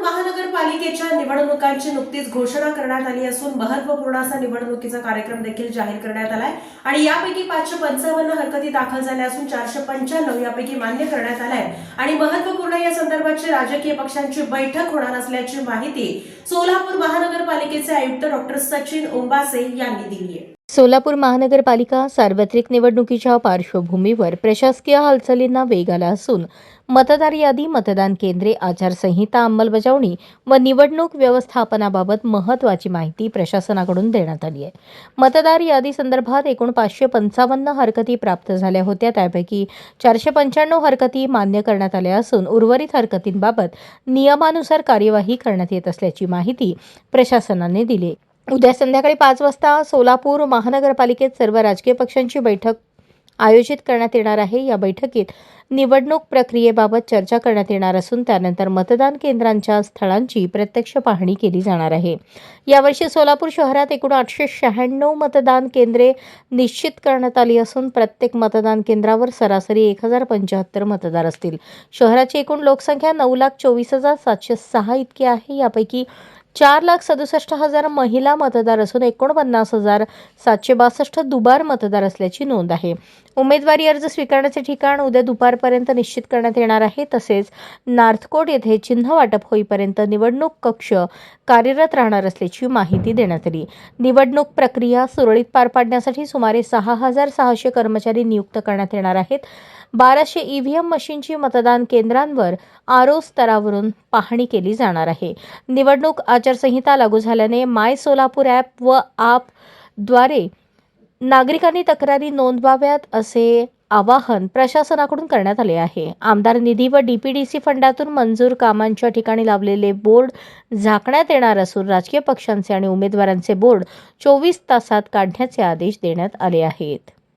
महानगरपालिकेच्या निवडणुकांची नुकतीच घोषणा करण्यात आली असून महत्त्वपूर्ण असा निवडणुकीचा कार्यक्रम देखील जाहीर करण्यात आलाय आणि यापैकी 555 हरकती दाखल झाल्या असून 495 यापैकी मान्य करण्यात आलाय आणि महत्त्वपूर्ण या संदर्भाची राजकीय पक्षांची बैठक होणार असल्याची माहिती सोलापूर महानगरपालिकेचे आयुक्त डॉक्टर सचिन ओंबासे यांनी दिली आहे। सोलापूर महानगरपालिका सार्वत्रिक निवडणुकीच्या पार्श्वभूमीवर प्रशासकीय हालचालींना वेग आला असून मतदार यादी, मतदान केंद्रे, आचारसंहिता अंमलबजावणी व निवडणूक व्यवस्थापनाबाबत महत्त्वाची माहिती प्रशासनाकडून देण्यात आली आहे। मतदार यादी संदर्भात एकूण 555 हरकती प्राप्त झाल्या होत्या, त्यापैकी 495 हरकती मान्य करण्यात आल्या असून उर्वरित हरकतींबाबत नियमानुसार कार्यवाही करण्यात येत असल्याची माहिती प्रशासनाने दिली। उद्या संध्याकाळी 5 वाजता सोलापूर महानगरपालिकेत सर्व राजकीय पक्षांची बैठक आयोजित करण्यात येणार आहे। या बैठकीत निवडणूक प्रक्रियेबाबत चर्चा करण्यात येणार असून त्यानंतर मतदान केंद्रांच्या स्थळांची प्रत्यक्ष पाहणी केली जाणार आहे। यावर्षी सोलापूर शहरात एकूण 896 मतदान केंद्रे निश्चित करण्यात आली असून प्रत्येक मतदान केंद्रावर सरासरी 1075 मतदार असतील। शहराची एकूण लोकसंख्या 9,24,706 इतकी आहे। यापैकी 4,67,000 महिला मतदार असून 49,762 दुबार मतदार असल्याची नोंद आहे। उमेदवारी अर्ज स्वीकारण्याचे ठिकाण उद्या दुपारपर्यंत निश्चित करण्यात येणार आहे। तसेच नार्थकोट येथे चिन्ह वाटप होईपर्यंत निवडणूक कक्ष कार्यरत राहणार असल्याची माहिती देण्यात आली। निवडणूक प्रक्रिया सुरळीत पार पाडण्यासाठी सुमारे 6,600 कर्मचारी नियुक्त करण्यात येणार आहेत। 1200 EVM मशीनची मतदान केंद्रांवर आरओ स्तरावरून पाहणी केली जाणार आहे। निवडणूक आचारसंहिता लागू झाल्याने माय सोलापूर ॲप व द्वारे नागरिकांनी तक्रारी नोंदवाव्यात असे आवाहन प्रशासनाकडून करण्यात आले आहे। आमदार निधी व DPDC फंडातून मंजूर कामांच्या ठिकाणी लावलेले बोर्ड झाकण्यात येणार असून राजकीय पक्षांचे आणि उमेदवारांचे बोर्ड 24 तासात काढण्याचे आदेश देण्यात आले आहेत।